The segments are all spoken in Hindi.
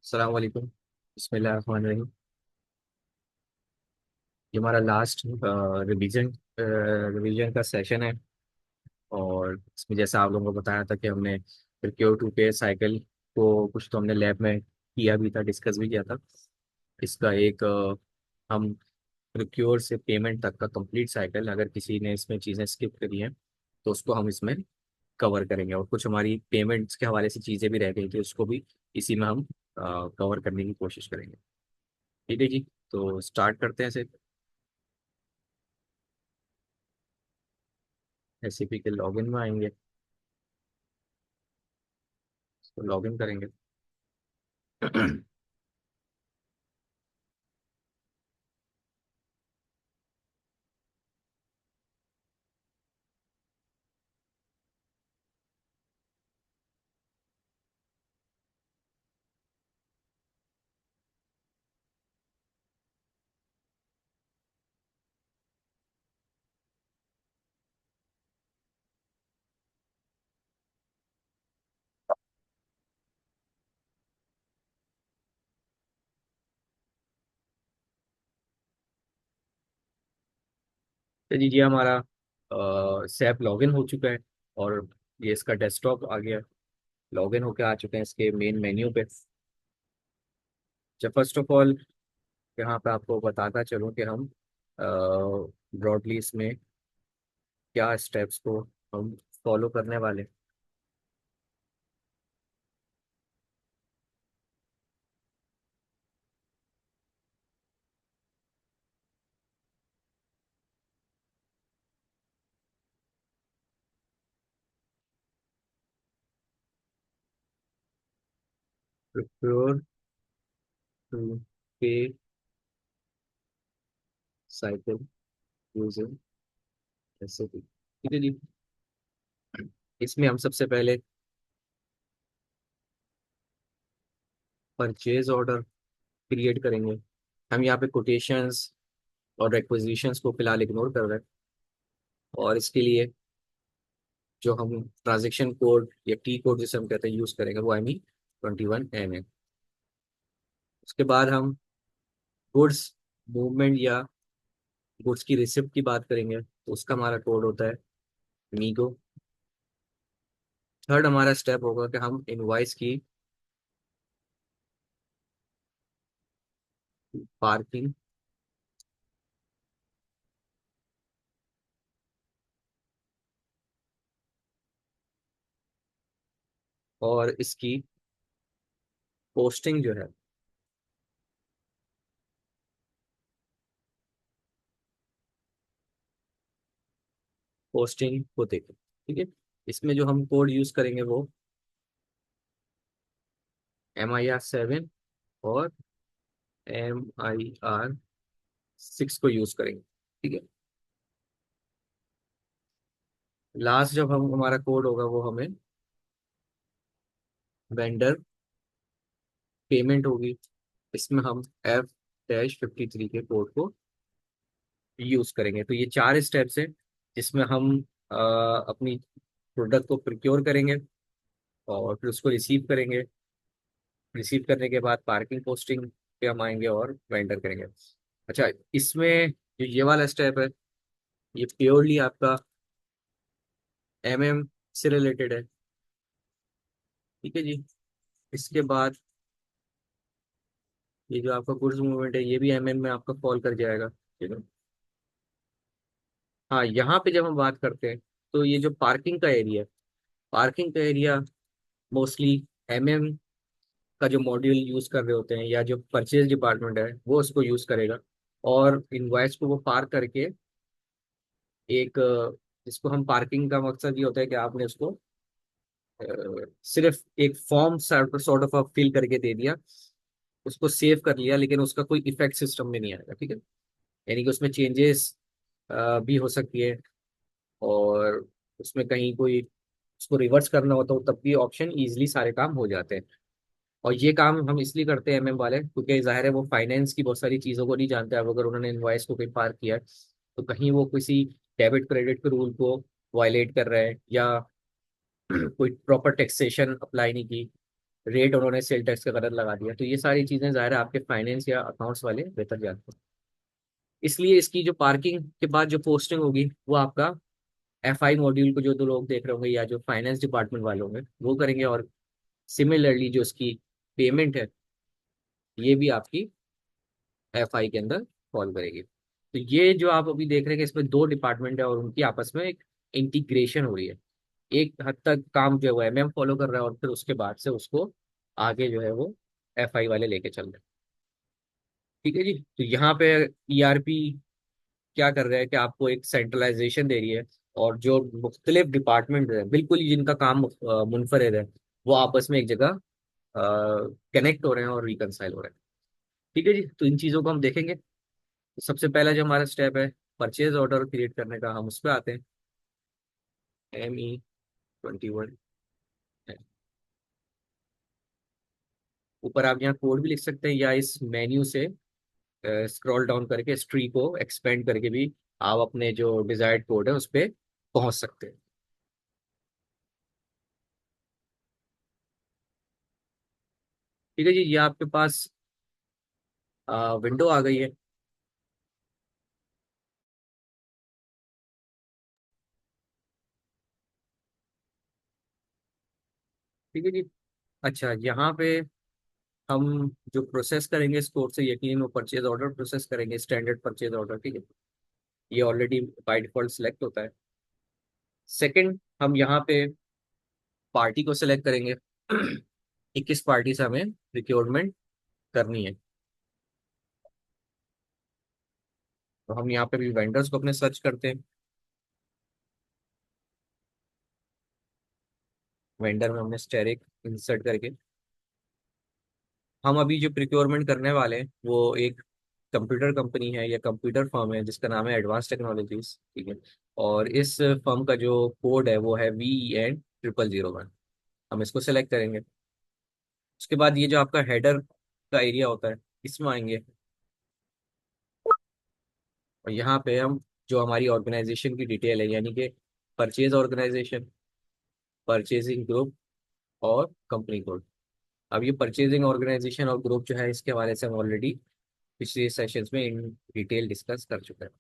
अस्सलाम वालेकुम। बिस्मिल्लाहिर्रहमानिर्रहीम। ये हमारा लास्ट रिवीजन रिवीजन का सेशन है। और इसमें जैसा आप लोगों को बताया था कि हमने प्रोक्योर टू पे साइकिल को कुछ तो हमने लैब में किया भी था, डिस्कस भी किया था। इसका एक हम प्रोक्योर से पेमेंट तक का कंप्लीट साइकिल, अगर किसी ने इसमें चीज़ें स्किप करी हैं तो उसको हम इसमें कवर करेंगे। और कुछ हमारी पेमेंट्स के हवाले से चीज़ें भी रह गई थी, उसको भी इसी में हम कवर करने की कोशिश करेंगे। ठीक है जी, तो स्टार्ट करते हैं। एसएपी के लॉगिन में आएंगे, तो लॉगिन करेंगे। तो जी जी, हमारा सैप लॉगिन हो चुका है। और ये इसका डेस्कटॉप आ गया, लॉगिन होकर आ चुके हैं इसके मेन मेन्यू पे। जब फर्स्ट ऑफ ऑल यहाँ पे आपको बताता चलूँ कि हम ब्रॉडली इसमें क्या स्टेप्स को हम फॉलो करने वाले हैं। प्रोक्योर टू पे साइकिल यूजिंग एसएपी। ठीक है जी, इसमें हम सबसे पहले परचेज ऑर्डर क्रिएट करेंगे। हम यहाँ पे कोटेशंस और रिक्वेजिशंस को फिलहाल इग्नोर कर रहे हैं। और इसके लिए जो हम ट्रांजेक्शन कोड या टी कोड जिसे हम कहते हैं यूज करेंगे, वो ME21N है। उसके बाद हम गुड्स मूवमेंट या गुड्स की रिसिप्ट की बात करेंगे, तो उसका हमारा कोड होता है मीगो। थर्ड हमारा स्टेप होगा कि हम इनवॉइस की पार्किंग और इसकी पोस्टिंग जो है, पोस्टिंग को देखें। ठीक है, इसमें जो हम कोड यूज करेंगे वो MIR7 और MIR6 को यूज करेंगे। ठीक है, लास्ट जब हम हमारा कोड होगा वो हमें वेंडर पेमेंट होगी। इसमें हम F-53 के कोड को यूज करेंगे। तो ये चार स्टेप्स हैं जिसमें हम अपनी प्रोडक्ट को प्रोक्योर करेंगे और फिर उसको रिसीव करेंगे। रिसीव करने के बाद पार्किंग पोस्टिंग पे हम आएंगे और वेंडर करेंगे। अच्छा, इसमें जो ये वाला स्टेप है, ये प्योरली आपका से रिलेटेड है। ठीक है जी, इसके बाद ये जो आपका गुड्स मूवमेंट है, ये भी में आपका फॉल कर जाएगा। ठीक है। हाँ, यहाँ पे जब हम बात करते हैं तो ये जो पार्किंग का एरिया, पार्किंग का एरिया मोस्टली MM का जो मॉड्यूल यूज कर रहे होते हैं या जो परचेज डिपार्टमेंट है वो उसको यूज करेगा। और इनवॉइस को वो पार करके एक जिसको हम पार्किंग का मकसद ये होता है कि आपने उसको सिर्फ एक फॉर्म सॉर्ट ऑफ फिल करके दे दिया, उसको सेव कर लिया, लेकिन उसका कोई इफेक्ट सिस्टम में नहीं आएगा। ठीक है, यानी कि उसमें चेंजेस भी हो सकती है। और उसमें कहीं कोई उसको रिवर्स करना होता हो तब भी ऑप्शन इजीली सारे काम हो जाते हैं। और ये काम हम इसलिए करते हैं वाले, क्योंकि जाहिर है वो फाइनेंस की बहुत सारी चीज़ों को नहीं जानते। अब अगर उन्होंने इनवॉइस को कहीं पार किया है तो कहीं वो किसी डेबिट क्रेडिट के रूल को वायलेट कर रहे हैं या कोई प्रॉपर टैक्सेशन अप्लाई नहीं की, रेट उन्होंने सेल टैक्स का गलत लगा दिया, तो ये सारी चीजें ज़ाहिर है आपके फाइनेंस या अकाउंट्स वाले बेहतर जानते हैं। इसलिए इसकी जो पार्किंग के बाद जो पोस्टिंग होगी वो आपका FI मॉड्यूल को जो दो लोग देख रहे होंगे या जो फाइनेंस डिपार्टमेंट वाले होंगे वो करेंगे, और सिमिलरली जो इसकी पेमेंट है ये भी आपकी FI के अंदर फॉल करेगी। तो ये जो आप अभी देख रहे हैं कि इसमें दो डिपार्टमेंट है और उनकी आपस में एक इंटीग्रेशन हो रही है। एक हद तक काम जो है वो MM फॉलो कर रहा है, और फिर उसके बाद से उसको आगे जो है वो FI वाले लेके चल रहे हैं। ठीक है जी। तो यहाँ पे ERP क्या कर रहा है कि आपको एक सेंट्रलाइजेशन दे रही है, और जो मुख्तलिफ डिपार्टमेंट है बिल्कुल ही जिनका काम मुनफरद है वो आपस में एक जगह कनेक्ट हो रहे हैं और रिकनसाइल हो रहे हैं। ठीक है जी। तो इन चीज़ों को हम देखेंगे। तो सबसे पहला जो हमारा स्टेप है परचेज ऑर्डर क्रिएट करने का, हम उस पर आते हैं। ME21 है। ऊपर आप यहाँ कोड भी लिख सकते हैं, या इस मेन्यू से स्क्रॉल डाउन करके इस ट्री को एक्सपेंड करके भी आप अपने जो डिजायर्ड कोड है उस पर पहुंच सकते हैं। ठीक है जी। ये आपके पास विंडो आ गई है। ठीक है जी। अच्छा, यहाँ पे हम जो प्रोसेस करेंगे इस कोड से, यकीन वो परचेज ऑर्डर प्रोसेस करेंगे, स्टैंडर्ड परचेज ऑर्डर। ठीक है। ये ऑलरेडी बाय डिफॉल्ट सेलेक्ट होता है। सेकंड, हम यहाँ पे पार्टी को सिलेक्ट करेंगे कि किस पार्टी से हमें रिक्रूटमेंट करनी है। तो हम यहाँ पे भी वेंडर्स को अपने सर्च करते हैं। वेंडर में हमने स्टेरिक इंसर्ट करके, हम अभी जो प्रिक्योरमेंट करने वाले हैं वो एक कंप्यूटर कंपनी है या कंप्यूटर फर्म है जिसका नाम है एडवांस टेक्नोलॉजीज। ठीक है। और इस फर्म का जो कोड है वो है VEN0001। हम इसको सेलेक्ट करेंगे। उसके बाद ये जो आपका हेडर का एरिया होता है इसमें आएंगे, और यहाँ पे हम जो हमारी ऑर्गेनाइजेशन की डिटेल है, यानी कि परचेज ऑर्गेनाइजेशन, परचेजिंग ग्रुप और कंपनी कोड। अब ये परचेजिंग ऑर्गेनाइजेशन और ग्रुप जो है इसके हवाले से हम ऑलरेडी पिछले सेशंस में इन डिटेल डिस्कस कर चुके हैं।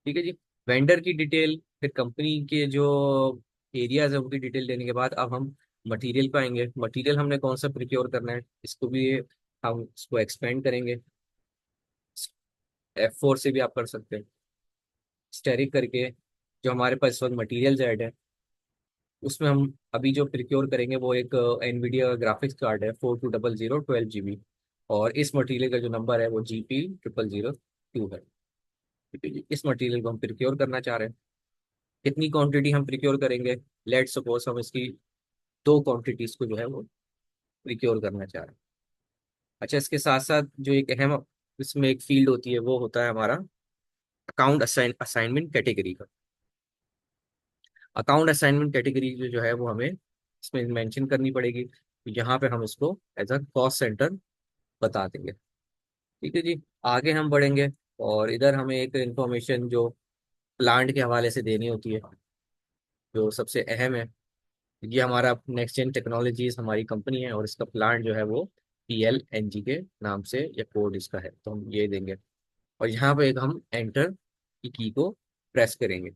ठीक है जी। वेंडर की डिटेल, फिर कंपनी के जो एरियाज है उनकी डिटेल देने के बाद अब हम मटेरियल पे आएंगे। मटेरियल हमने कौन सा प्रिक्योर करना है इसको भी हम इसको एक्सपेंड करेंगे। F4 से भी आप कर सकते हैं, स्टेरिक करके। जो हमारे पास इस वक्त मटीरियल ऐड है उसमें हम अभी जो प्रिक्योर करेंगे वो एक NVIDIA ग्राफिक्स कार्ड है 4200 12 GB, और इस मटेरियल का जो नंबर है वो GP0002 है। ठीक है जी। इस मटेरियल को हम प्रिक्योर करना चाह रहे हैं। कितनी क्वांटिटी हम प्रिक्योर करेंगे? लेट सपोज हम इसकी दो क्वांटिटीज को जो है वो प्रिक्योर करना चाह रहे हैं। अच्छा, इसके साथ साथ जो एक अहम इसमें एक फील्ड होती है वो होता है हमारा अकाउंट असाइनमेंट कैटेगरी का। अकाउंट असाइनमेंट कैटेगरी जो है वो हमें इसमें मेंशन करनी पड़ेगी। तो यहाँ पे हम इसको एज अ कॉस्ट सेंटर बता देंगे। ठीक है जी। आगे हम बढ़ेंगे, और इधर हमें एक इंफॉर्मेशन जो प्लांट के हवाले से देनी होती है जो सबसे अहम है। ये हमारा नेक्स्ट जेन टेक्नोलॉजीज हमारी कंपनी है, और इसका प्लांट जो है वो PLNG के नाम से या कोड इसका है, तो हम ये देंगे। और यहाँ पे एक हम एंटर की को प्रेस करेंगे।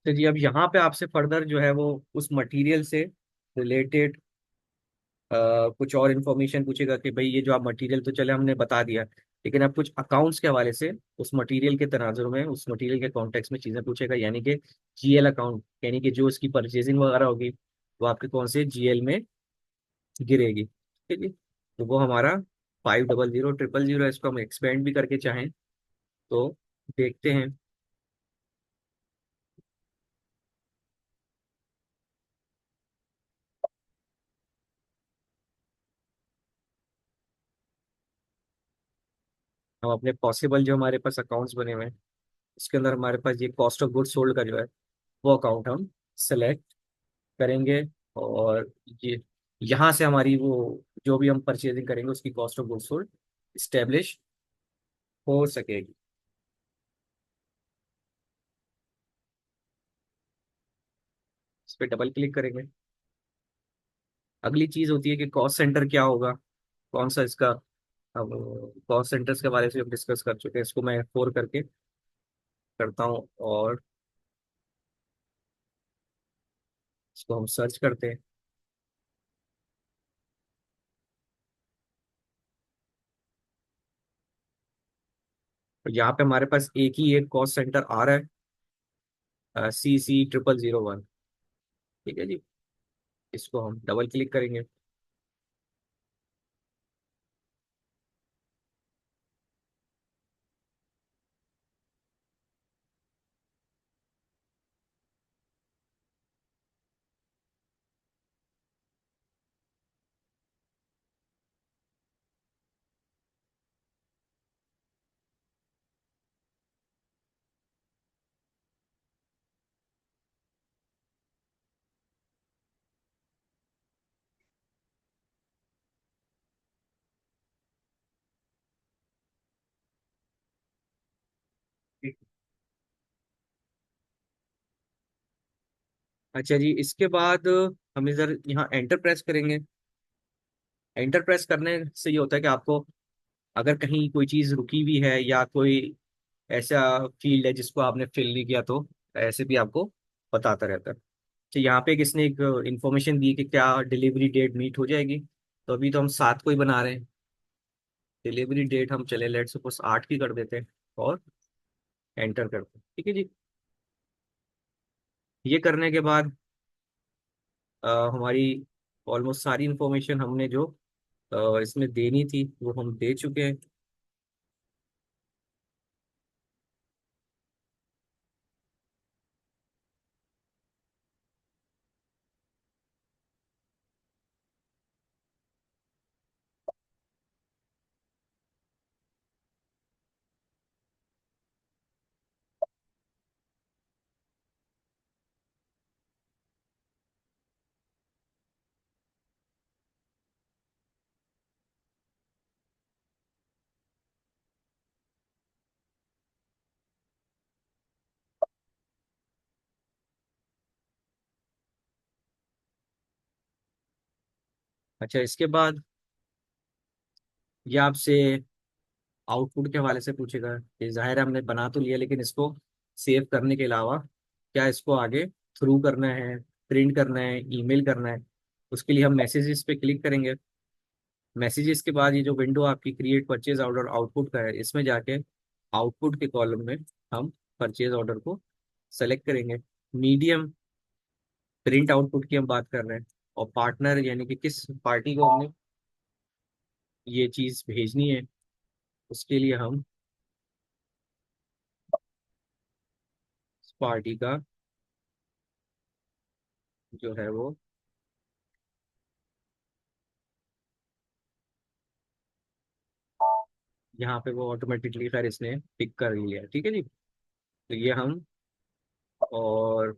तो जी अब यहाँ पे आपसे फर्दर जो है वो उस मटेरियल से रिलेटेड कुछ और इन्फॉर्मेशन पूछेगा कि भाई ये जो आप मटेरियल तो चले हमने बता दिया, लेकिन अब कुछ अकाउंट्स के हवाले से उस मटेरियल के तनाजुर में उस मटेरियल के कॉन्टेक्स्ट में चीजें पूछेगा, यानी कि GL अकाउंट, यानी कि जो उसकी परचेजिंग वगैरह होगी वो आपके कौन से GL में गिरेगी। ठीक है। तो वो हमारा 500000 इसको हम एक्सपेंड भी करके चाहें तो देखते हैं। हम अपने पॉसिबल जो हमारे पास अकाउंट्स बने हुए हैं उसके अंदर हमारे पास ये कॉस्ट ऑफ गुड्स सोल्ड का जो है वो अकाउंट हम सेलेक्ट करेंगे। और ये यहाँ से हमारी वो जो भी हम परचेजिंग करेंगे उसकी cost of goods sold establish हो सकेगी। इस पर डबल क्लिक करेंगे। अगली चीज होती है कि कॉस्ट सेंटर क्या होगा, कौन सा इसका। अब कॉस्ट सेंटर्स के बारे में हम डिस्कस कर चुके हैं, इसको मैं फोर करके करता हूँ और इसको हम सर्च करते हैं। और यहाँ पे हमारे पास एक ही एक कॉस्ट सेंटर आ रहा है, CC0001। ठीक है जी, इसको हम डबल क्लिक करेंगे। अच्छा जी, इसके बाद हम इधर यहाँ एंटर प्रेस करेंगे। एंटर प्रेस करने से ये होता है कि आपको अगर कहीं कोई चीज रुकी हुई है या कोई ऐसा फील्ड है जिसको आपने फिल नहीं किया तो ऐसे भी आपको बताता रहता है। तो यहाँ पे इसने एक इंफॉर्मेशन दी कि क्या डिलीवरी डेट मीट हो जाएगी। तो अभी तो हम 7 को ही बना रहे हैं। डिलीवरी डेट हम चले लेट सपोज 8 की कर देते हैं और एंटर करते हैं। ठीक है जी, ये करने के बाद हमारी ऑलमोस्ट सारी इंफॉर्मेशन हमने जो इसमें देनी थी वो हम दे चुके हैं। अच्छा, इसके बाद ये आपसे आउटपुट के हवाले से पूछेगा कि जाहिर है हमने बना तो लिया लेकिन इसको सेव करने के अलावा क्या इसको आगे थ्रू करना है, प्रिंट करना है, ईमेल करना है। उसके लिए हम मैसेजेस पे क्लिक करेंगे। मैसेजेस के बाद ये जो विंडो आपकी क्रिएट परचेज ऑर्डर आउटपुट का है इसमें जाके आउटपुट के कॉलम में हम परचेज ऑर्डर को सेलेक्ट करेंगे। मीडियम प्रिंट आउटपुट की हम बात कर रहे हैं और पार्टनर यानी कि किस पार्टी को हमने ये चीज़ भेजनी है उसके लिए हम पार्टी का जो है वो यहाँ पे वो ऑटोमेटिकली खैर इसने पिक कर लिया। ठीक है जी, तो ये हम और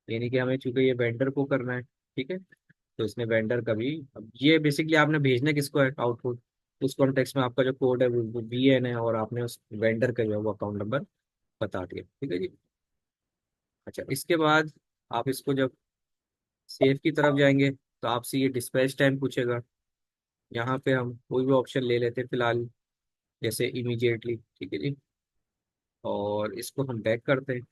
यानी कि हमें चूंकि ये वेंडर को करना है। ठीक है, तो इसने वेंडर का भी अब ये बेसिकली आपने भेजना किसको है आउटपुट, उस कॉन्टेक्स्ट में आपका जो कोड है वो VN है और आपने उस वेंडर का जो है वो अकाउंट नंबर बता दिया। ठीक है जी। अच्छा, इसके बाद आप इसको जब सेव की तरफ जाएंगे तो आपसे ये डिस्पैच टाइम पूछेगा। यहाँ पे हम कोई भी ऑप्शन ले लेते हैं फिलहाल, जैसे इमीडिएटली। ठीक है जी, और इसको हम बैक करते हैं।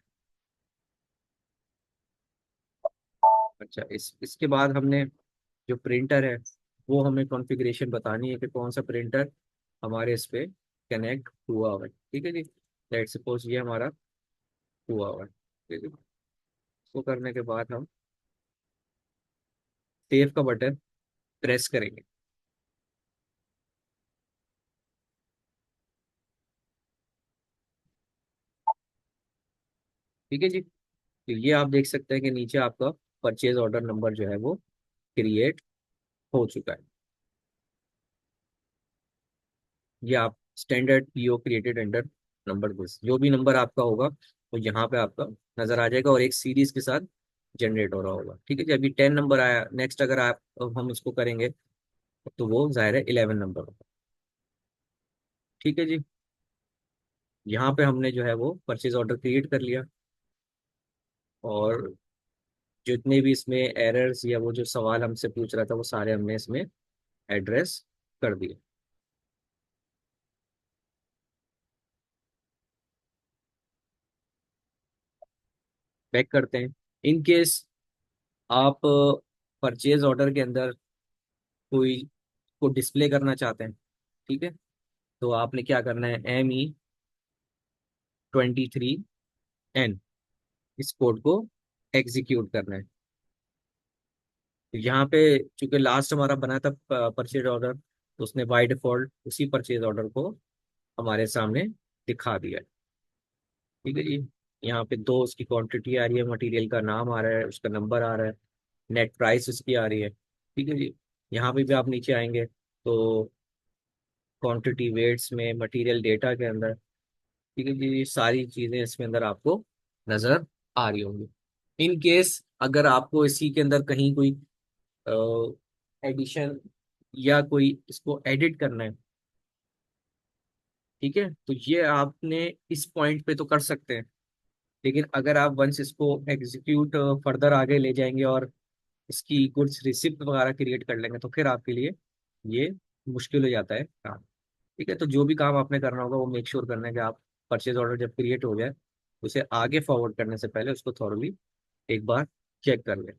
अच्छा, इसके बाद हमने जो प्रिंटर है वो हमें कॉन्फ़िगरेशन बतानी है कि कौन सा प्रिंटर हमारे इस पे कनेक्ट हुआ हुआ है। ठीक है जी, लेट सपोज ये हमारा हुआ हुआ है। ठीक है जी, इसको करने के बाद हम सेव का बटन प्रेस करेंगे। ठीक है जी, तो ये आप देख सकते हैं कि नीचे आपका परचेज ऑर्डर नंबर जो है वो क्रिएट हो चुका है। ये आप standard PO created under number this, जो भी नंबर आपका होगा वो यहाँ पे आपका नजर आ जाएगा और एक सीरीज के साथ जनरेट हो रहा होगा। ठीक है जी, अभी 10 नंबर आया, नेक्स्ट अगर आप अब हम इसको करेंगे तो वो जाहिर है 11 नंबर होगा। ठीक है जी, यहाँ पे हमने जो है वो परचेज ऑर्डर क्रिएट कर लिया, और जितने भी इसमें एरर्स या वो जो सवाल हमसे पूछ रहा था वो सारे हमने इसमें एड्रेस कर दिए। बैक करते हैं। इन केस आप परचेज ऑर्डर के अंदर कोई को डिस्प्ले करना चाहते हैं, ठीक है, तो आपने क्या करना है, ME23N, इस कोड को एग्जीक्यूट करना है। तो यहाँ पे चूंकि लास्ट हमारा बना था परचेज ऑर्डर, तो उसने बाय डिफॉल्ट उसी परचेज ऑर्डर को हमारे सामने दिखा दिया है। ठीक है जी, यहाँ पे दो उसकी क्वांटिटी आ रही है, मटेरियल का नाम आ रहा है, उसका नंबर आ रहा है, नेट प्राइस उसकी आ रही है। ठीक है जी, यहाँ पे भी आप नीचे आएंगे तो क्वांटिटी वेट्स में मटेरियल डेटा के अंदर, ठीक है जी, ये सारी चीजें इसके अंदर आपको नजर आ रही होंगी। इन केस अगर आपको इसी के अंदर कहीं कोई एडिशन या कोई इसको एडिट करना है, ठीक है, तो ये आपने इस पॉइंट पे तो कर सकते हैं, लेकिन अगर आप वंस इसको एग्जीक्यूट फर्दर आगे ले जाएंगे और इसकी गुड्स रिसिप्ट वगैरह क्रिएट कर लेंगे तो फिर आपके लिए ये मुश्किल हो जाता है काम। ठीक है, तो जो भी काम आपने करना होगा वो मेक श्योर करना है कि आप परचेज ऑर्डर जब क्रिएट हो जाए उसे आगे फॉरवर्ड करने से पहले उसको थॉरली एक बार चेक कर लें,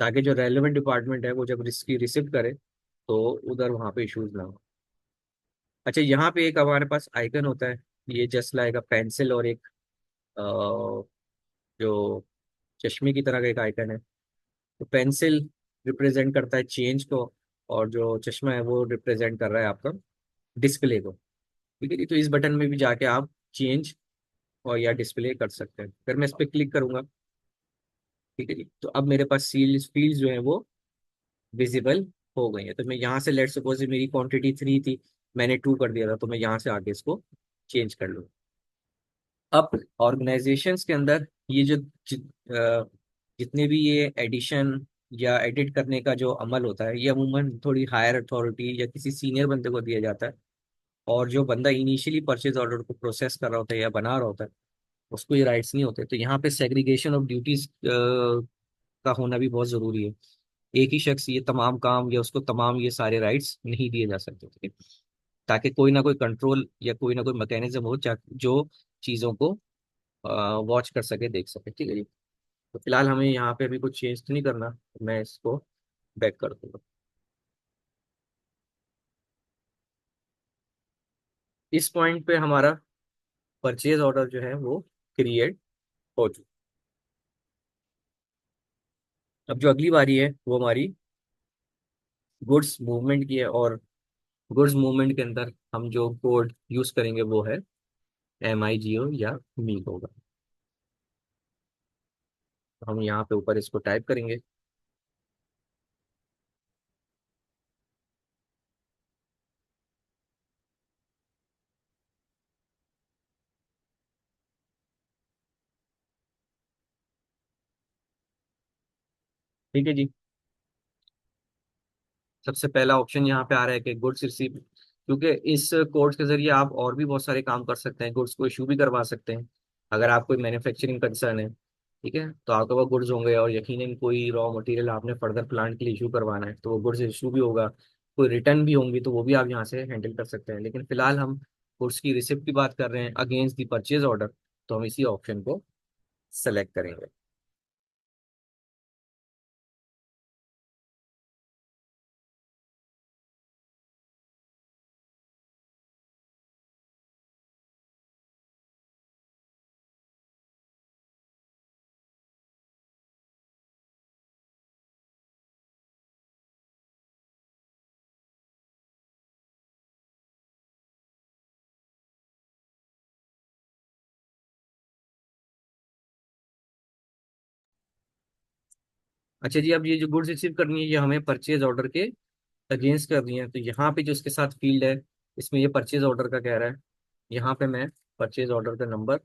ताकि जो रेलिवेंट डिपार्टमेंट है वो जब इसकी रिसिप्ट करे तो उधर वहाँ पे इश्यूज ना हो। अच्छा, यहाँ पे एक हमारे पास आइकन होता है, ये जस्ट लाइक अ पेंसिल, और एक जो चश्मे की तरह का एक आइकन है। तो पेंसिल रिप्रेजेंट करता है चेंज को, और जो चश्मा है वो रिप्रेजेंट कर रहा है आपका डिस्प्ले को। ठीक है जी, तो इस बटन में भी जाके आप चेंज और या डिस्प्ले कर सकते हैं। फिर मैं इस पर क्लिक करूंगा, ठीक है जी, तो अब मेरे पास सील्स फील्ड जो है वो विजिबल हो गई है। तो मैं यहाँ से, लेट सपोज मेरी क्वांटिटी 3 थी, मैंने 2 कर दिया था, तो मैं यहाँ से आगे इसको चेंज कर लूँ। अब ऑर्गेनाइजेशंस के अंदर ये जो जितने भी ये एडिशन या एडिट करने का जो अमल होता है, ये अमूमन थोड़ी हायर अथॉरिटी या किसी सीनियर बंदे को दिया जाता है, और जो बंदा इनिशियली परचेज ऑर्डर को प्रोसेस कर रहा होता है या बना रहा होता है उसको ये राइट्स नहीं होते। तो यहाँ पे सेग्रीगेशन ऑफ ड्यूटीज का होना भी बहुत जरूरी है। एक ही शख्स ये तमाम काम या उसको तमाम ये सारे राइट्स नहीं दिए जा सकते, ठीक है, ताकि कोई ना कोई कंट्रोल या कोई ना कोई मैकेनिज्म हो जो चीज़ों को वॉच कर सके, देख सके। ठीक है जी, तो फिलहाल हमें यहाँ पे अभी कुछ चेंज तो नहीं करना, मैं इसको बैक कर दूंगा। इस पॉइंट पे हमारा परचेज ऑर्डर जो है वो क्रिएट हो चुका। अब जो अगली बारी है वो हमारी गुड्स मूवमेंट की है, और गुड्स मूवमेंट के अंदर हम जो कोड यूज करेंगे वो है MIGO या मी होगा। तो हम यहाँ पे ऊपर इसको टाइप करेंगे। ठीक है जी, सबसे पहला ऑप्शन यहाँ पे आ रहा है कि गुड्स रिसीव, क्योंकि इस कोर्स के जरिए आप और भी बहुत सारे काम कर सकते हैं, गुड्स को इशू भी करवा सकते हैं। अगर आप कोई मैन्युफैक्चरिंग कंसर्न है, ठीक है, तो आपके पास गुड्स होंगे और यकीनन कोई रॉ मटेरियल आपने फर्दर प्लांट के लिए इशू करवाना है तो वो गुड्स इशू भी होगा, कोई रिटर्न भी होंगी तो वो भी आप यहाँ से हैंडल कर सकते हैं। लेकिन फिलहाल हम गुड्स की रिसिप्ट की बात कर रहे हैं अगेंस्ट द परचेज ऑर्डर, तो हम इसी ऑप्शन को सेलेक्ट करेंगे। अच्छा जी, अब ये जो गुड्स रिसीव करनी है ये हमें परचेज ऑर्डर के अगेंस्ट कर रही है, तो यहाँ पे जो इसके साथ फील्ड है इसमें ये परचेज ऑर्डर का कह रहा है, यहाँ पे मैं परचेज ऑर्डर का नंबर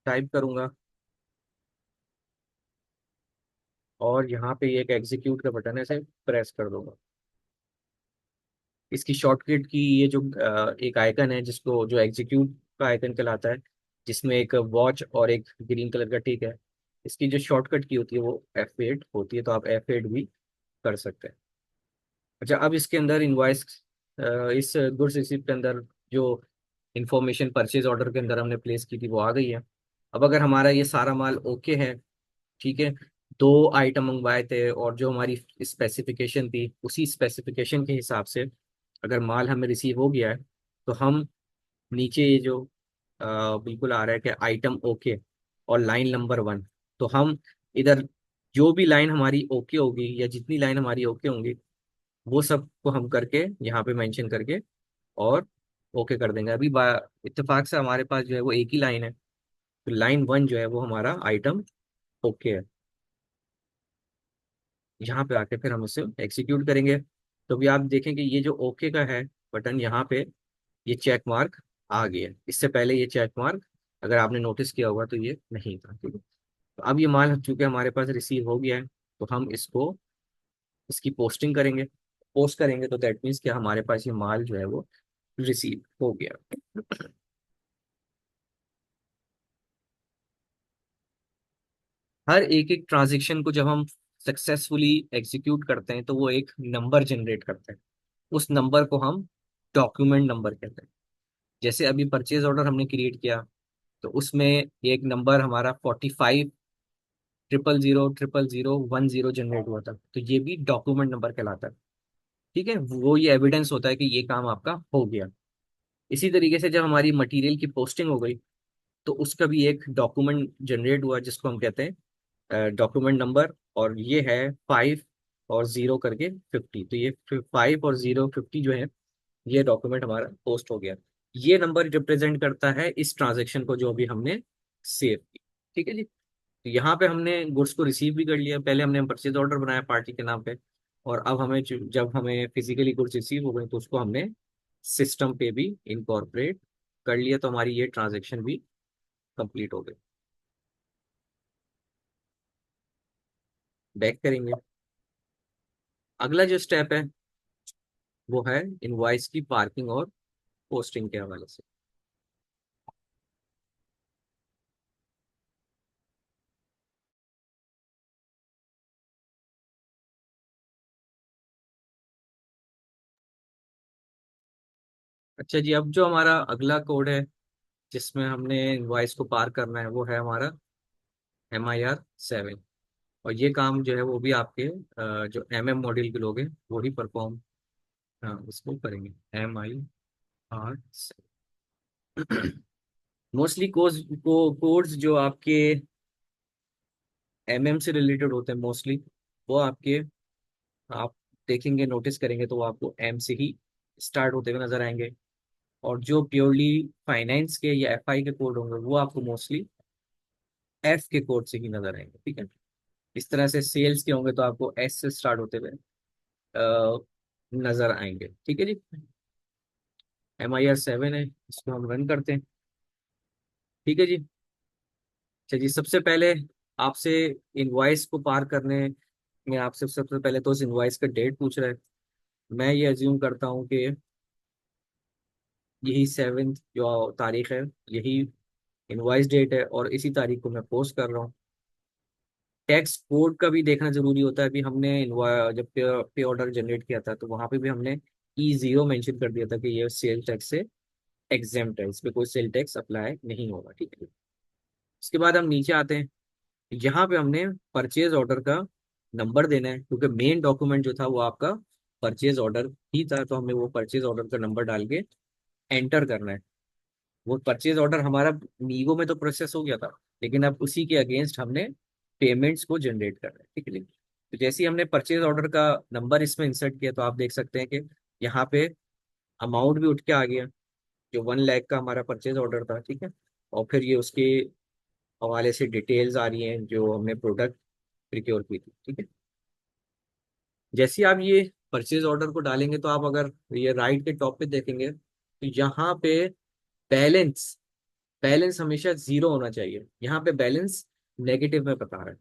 टाइप करूंगा, और यहाँ पे ये एक एग्जीक्यूट का बटन है, इसे प्रेस कर दूंगा। इसकी शॉर्टकट की ये जो एक आइकन है, जिसको जो एग्जीक्यूट का आइकन कहलाता है, जिसमें एक वॉच और एक ग्रीन कलर का टिक है, इसकी जो शॉर्टकट की होती है वो F8 होती है, तो आप F8 भी कर सकते हैं। अच्छा, अब इसके अंदर इनवॉइस, इस गुड्स रिसीप्ट के अंदर जो इंफॉर्मेशन परचेज ऑर्डर के अंदर हमने प्लेस की थी वो आ गई है। अब अगर हमारा ये सारा माल ओके है, ठीक है, 2 आइटम मंगवाए थे और जो हमारी स्पेसिफिकेशन थी उसी स्पेसिफिकेशन के हिसाब से अगर माल हमें रिसीव हो गया है, तो हम नीचे ये जो बिल्कुल आ रहा है कि आइटम ओके और लाइन नंबर 1, तो हम इधर जो भी लाइन हमारी ओके होगी या जितनी लाइन हमारी ओके होंगी वो सब को हम करके यहाँ पे मेंशन करके और ओके कर देंगे। अभी इत्तेफाक से हमारे पास जो है वो एक ही लाइन है, तो लाइन 1 जो है वो हमारा आइटम ओके है। यहाँ पे आके फिर हम इसे एग्जीक्यूट करेंगे, तो भी आप देखेंगे ये जो ओके का है बटन, यहाँ पे ये चेक मार्क आ गया। इससे पहले ये चेक मार्क, अगर आपने नोटिस किया होगा, तो ये नहीं था, ठीक है। तो अब ये माल चूंकि हमारे पास रिसीव हो गया है, तो हम इसको, इसकी पोस्टिंग करेंगे। पोस्ट करेंगे तो दैट मीन्स कि हमारे पास ये माल जो है वो रिसीव हो गया। हर एक एक ट्रांजेक्शन को जब हम सक्सेसफुली एग्जीक्यूट करते हैं तो वो एक नंबर जनरेट करता है। उस नंबर को हम डॉक्यूमेंट नंबर कहते हैं। जैसे अभी परचेज ऑर्डर हमने क्रिएट किया, तो उसमें एक नंबर हमारा 45,000,000,000,1 जनरेट हुआ था, तो ये भी डॉक्यूमेंट नंबर कहलाता है। ठीक है, वो ये एविडेंस होता है कि ये काम आपका हो गया। इसी तरीके से जब हमारी मटेरियल की पोस्टिंग हो गई, तो उसका भी एक डॉक्यूमेंट जनरेट हुआ जिसको हम कहते हैं डॉक्यूमेंट नंबर, और ये है 5 और 0 करके 50। तो ये 5 और 0 50 जो है, ये डॉक्यूमेंट हमारा पोस्ट हो गया। ये नंबर रिप्रेजेंट करता है इस ट्रांजेक्शन को जो अभी हमने सेव की। ठीक है जी। तो यहाँ पे हमने गुड्स को रिसीव भी कर लिया, पहले हमने परचेज ऑर्डर बनाया पार्टी के नाम पे, और अब हमें जब हमें फिजिकली गुड्स रिसीव हो गए तो उसको हमने सिस्टम पे भी इनकॉर्पोरेट कर लिया, तो हमारी ये ट्रांजेक्शन भी कंप्लीट हो गई। बैक करेंगे। अगला जो स्टेप है वो है इनवॉइस की पार्किंग और पोस्टिंग के हवाले से। अच्छा जी, अब जो हमारा अगला कोड है जिसमें हमने इनवॉइस को पार करना है वो है हमारा MIR7। और ये काम जो है वो भी आपके जो MM मॉड्यूल के लोग हैं वो ही परफॉर्म, हाँ, उसको करेंगे। MIR7। मोस्टली कोड्स जो आपके MM से रिलेटेड होते हैं मोस्टली, वो आपके, आप देखेंगे नोटिस करेंगे तो वो आपको M से ही स्टार्ट होते हुए नजर आएंगे। और जो प्योरली फाइनेंस के या FI के कोड होंगे वो आपको मोस्टली F के कोड से ही नजर आएंगे, ठीक है। इस तरह से सेल्स के होंगे तो आपको S से स्टार्ट होते हुए नजर आएंगे, ठीक है जी। MIR7 है, इसको हम रन करते हैं। ठीक है जी। अच्छा जी, सबसे पहले आपसे इनवॉइस को पार करने में आपसे सबसे पहले तो उस इनवॉइस का डेट पूछ रहा है। मैं ये अज्यूम करता हूँ कि यही 7 जो तारीख है, यही इनवॉइस डेट है, और इसी तारीख को मैं पोस्ट कर रहा हूँ। टैक्स कोड का भी देखना जरूरी होता है। अभी हमने जब पे ऑर्डर जनरेट किया था तो वहां पे भी हमने E0 मेंशन कर दिया था कि ये सेल टैक्स से एग्जेम्प्ट है, इस पे कोई सेल टैक्स अप्लाई नहीं होगा, ठीक है। इसके बाद हम नीचे आते हैं, यहाँ पे हमने परचेज ऑर्डर का नंबर देना है, क्योंकि मेन डॉक्यूमेंट जो था वो आपका परचेज ऑर्डर ही था, तो हमें वो परचेज ऑर्डर का नंबर डाल के एंटर करना है। वो परचेज ऑर्डर हमारा मीगो में तो प्रोसेस हो गया था, लेकिन अब उसी के अगेंस्ट हमने पेमेंट्स को जनरेट करना है, ठीक है। तो जैसे ही हमने परचेज ऑर्डर का नंबर इसमें इंसर्ट किया, तो आप देख सकते हैं कि यहाँ पे अमाउंट भी उठ के आ गया, जो 1 लाख का हमारा परचेज ऑर्डर था, ठीक है। और फिर ये उसके हवाले से डिटेल्स आ रही हैं जो हमने प्रोडक्ट प्रिक्योर की थी, ठीक है। जैसे ही आप ये परचेज ऑर्डर को डालेंगे तो आप अगर ये राइट के टॉप पे देखेंगे तो यहाँ पे बैलेंस बैलेंस हमेशा जीरो होना चाहिए। यहाँ पे बैलेंस नेगेटिव में बता रहा है।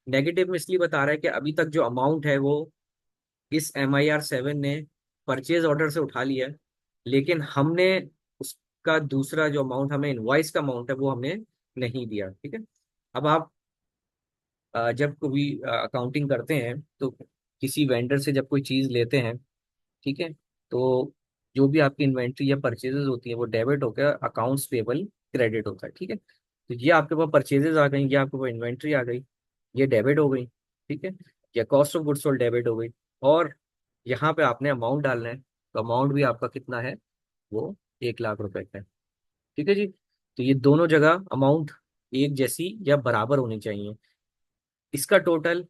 नेगेटिव में इसलिए बता रहा है कि अभी तक जो अमाउंट है वो इस MIR 7 ने परचेज ऑर्डर से उठा लिया है, लेकिन हमने उसका दूसरा जो अमाउंट हमें इनवॉइस का अमाउंट है वो हमने नहीं दिया। ठीक है। अब आप जब कोई अकाउंटिंग करते हैं तो किसी वेंडर से जब कोई चीज लेते हैं, ठीक है, तो जो भी आपकी इन्वेंट्री या परचेजेस होती है वो डेबिट होकर अकाउंट्स पेबल क्रेडिट होता है। ठीक है। तो ये आपके पास परचेजेस आ गई, ये आपके पास इन्वेंट्री आ गई, ये डेबिट हो गई। ठीक है। या cost of goods sold debit हो गई। और यहाँ पे आपने अमाउंट डालना है, तो अमाउंट भी आपका कितना है, वो 1 लाख रुपए का है। ठीक है जी। तो ये दोनों जगह अमाउंट एक जैसी या बराबर होनी चाहिए। इसका टोटल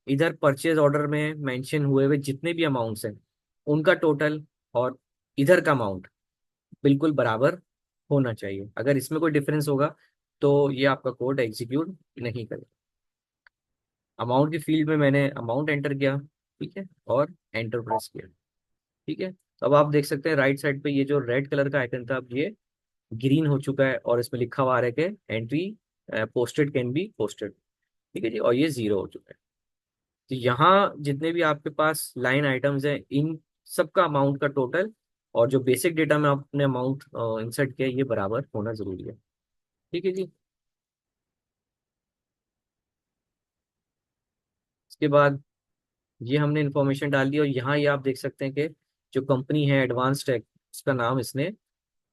इधर परचेज ऑर्डर में मेंशन हुए हुए जितने भी अमाउंट्स हैं उनका टोटल और इधर का अमाउंट बिल्कुल बराबर होना चाहिए। अगर इसमें कोई डिफरेंस होगा तो ये आपका कोड एग्जीक्यूट नहीं करेगा। अमाउंट की फील्ड में मैंने अमाउंट एंटर किया, ठीक है, और एंटर प्रेस किया। ठीक है। तो अब आप देख सकते हैं राइट साइड पे ये जो रेड कलर का आइकन था अब ये ग्रीन हो चुका है और इसमें लिखा हुआ आ रहा है कि entry posted can be posted. ठीक है जी। और ये जीरो हो चुका है। तो यहाँ जितने भी आपके पास लाइन आइटम्स हैं इन सबका अमाउंट का टोटल और जो बेसिक डेटा में आपने अमाउंट इंसर्ट किया ये बराबर होना जरूरी है। ठीक है जी। इसके बाद ये हमने इंफॉर्मेशन डाल दी और यहाँ ये आप देख सकते हैं कि जो कंपनी है एडवांस टेक उसका नाम इसने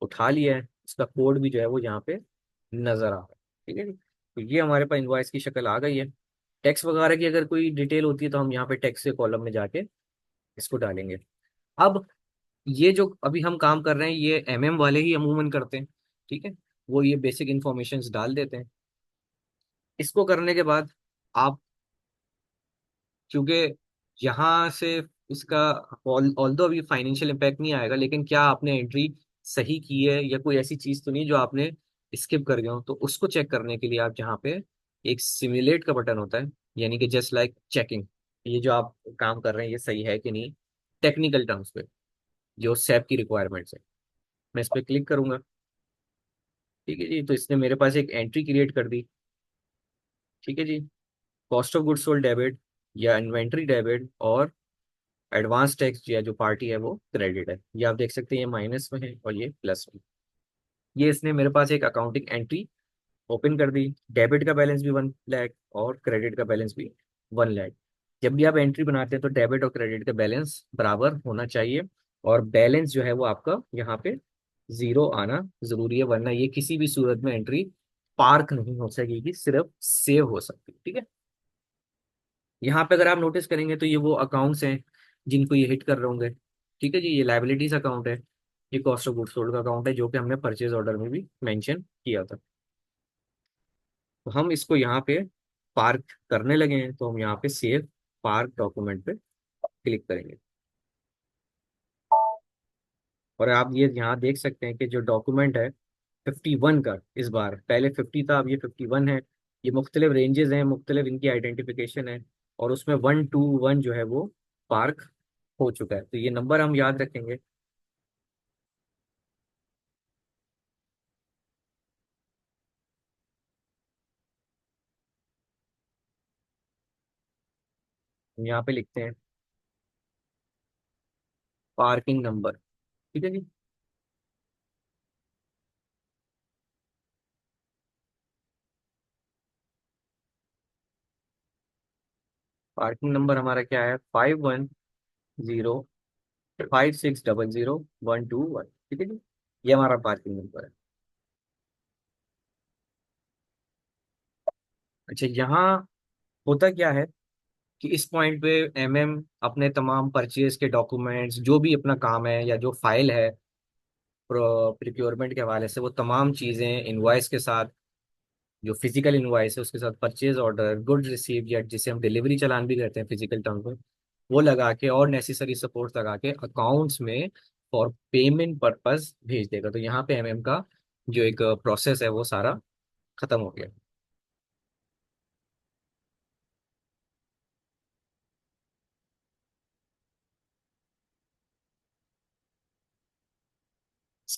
उठा लिया है, उसका कोड भी जो है वो यहाँ पे नजर आ रहा है। ठीक है जी। तो ये हमारे पास इनवॉइस की शक्ल आ गई है। टैक्स वगैरह की अगर कोई डिटेल होती है तो हम यहाँ पे टैक्स के कॉलम में जाके इसको डालेंगे। अब ये जो अभी हम काम कर रहे हैं ये वाले ही अमूमन करते हैं। ठीक है। वो ये बेसिक इंफॉर्मेशंस डाल देते हैं। इसको करने के बाद आप क्योंकि यहाँ से इसका ऑल्दो अभी फाइनेंशियल इम्पैक्ट नहीं आएगा, लेकिन क्या आपने एंट्री सही की है या कोई ऐसी चीज तो नहीं जो आपने स्किप कर गए हो, तो उसको चेक करने के लिए आप जहाँ पे एक सिमुलेट का बटन होता है, यानी कि जस्ट लाइक चेकिंग ये जो आप काम कर रहे हैं ये सही है कि नहीं, टेक्निकल टर्म्स पे जो सैप की रिक्वायरमेंट्स है, मैं इस पर क्लिक करूंगा। ठीक है जी। तो इसने मेरे पास एक एंट्री क्रिएट कर दी। ठीक है जी। Cost of goods sold debit या इन्वेंट्री डेबिट और एडवांस टैक्स या जो पार्टी है वो क्रेडिट है। ये आप देख सकते हैं ये माइनस में है और ये प्लस में। ये इसने मेरे पास एक अकाउंटिंग एंट्री ओपन कर दी। डेबिट का बैलेंस भी 1 लाख और क्रेडिट का बैलेंस भी 1 लाख। जब भी आप एंट्री बनाते हैं तो डेबिट और क्रेडिट का बैलेंस बराबर होना चाहिए और बैलेंस जो है वो आपका यहाँ पे जीरो आना जरूरी है, वरना ये किसी भी सूरत में एंट्री पार्क नहीं हो सकेगी, सिर्फ सेव हो सकती है। ठीक है। यहाँ पे अगर आप नोटिस करेंगे तो ये वो अकाउंट्स हैं जिनको ये हिट कर रहे होंगे। ठीक है जी। ये लाइबिलिटीज अकाउंट है, ये कॉस्ट ऑफ गुड्स सोल्ड का अकाउंट है जो कि हमने परचेज ऑर्डर में भी मेंशन किया था। तो हम इसको यहाँ पे पार्क करने लगे हैं तो हम यहाँ पे सेव पार्क डॉक्यूमेंट पे क्लिक करेंगे। और आप ये यहाँ देख सकते हैं कि जो डॉक्यूमेंट है 51 का, इस बार पहले 50 था अब ये 51 है। ये मुख्तलिफ रेंजेस हैं, मुख्तलिफ इनकी आइडेंटिफिकेशन है और उसमें 121 जो है वो पार्क हो चुका है। तो ये नंबर हम याद रखेंगे। हम यहाँ पे लिखते हैं पार्किंग नंबर। ठीक है जी। पार्किंग नंबर हमारा क्या है, 5105600121। ठीक है जी। ये हमारा पार्किंग नंबर है। अच्छा, यहाँ होता क्या है कि इस पॉइंट पे अपने तमाम परचेज के डॉक्यूमेंट्स जो भी अपना काम है या जो फाइल है प्रिक्योरमेंट के हवाले से वो तमाम चीज़ें इनवॉइस के साथ, जो फिजिकल इनवॉइस है उसके साथ परचेज ऑर्डर, गुड्स रिसीव या जिसे हम डिलीवरी चालान भी कहते हैं फिजिकल टर्म पे, वो लगा के और नेसेसरी सपोर्ट लगा के अकाउंट्स में फॉर पेमेंट पर्पस भेज देगा। तो यहाँ पे का जो एक प्रोसेस है वो सारा खत्म हो गया।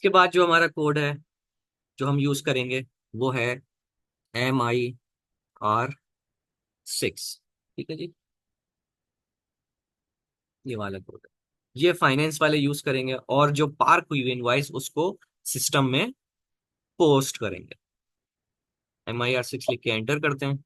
इसके बाद जो हमारा कोड है जो हम यूज करेंगे वो है MIR6। ठीक है जी, ये वाला कोड है, ये फाइनेंस वाले यूज करेंगे, और जो पार्क हुई हुई इनवॉइस उसको सिस्टम में पोस्ट करेंगे। MIR6 लिख के एंटर करते हैं।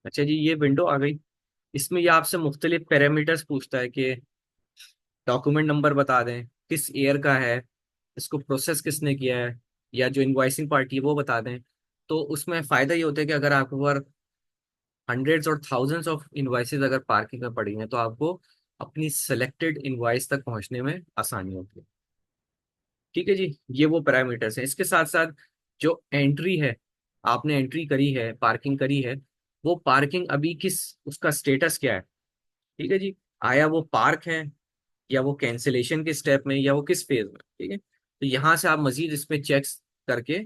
अच्छा जी, ये विंडो आ गई। इसमें ये आपसे मुख्तलिफ पैरामीटर्स पूछता है कि डॉक्यूमेंट नंबर बता दें, किस ईयर का है, इसको प्रोसेस किसने किया है, या जो इनवॉइसिंग पार्टी है वो बता दें। तो उसमें फायदा ये होता है कि अगर आपके ऊपर हंड्रेड्स और थाउजेंड्स ऑफ इनवॉइसेज अगर पार्किंग में पड़ी हैं तो आपको अपनी सेलेक्टेड इनवॉइस तक पहुंचने में आसानी होती है। ठीक है जी, ये वो पैरामीटर्स हैं। इसके साथ साथ जो एंट्री है, आपने एंट्री करी है, पार्किंग करी है, वो पार्किंग अभी किस, उसका स्टेटस क्या है। ठीक है जी, आया वो पार्क है, या वो कैंसिलेशन के स्टेप में, या वो किस फेज में। ठीक है, तो यहाँ से आप मजीद इसमें चेक्स करके,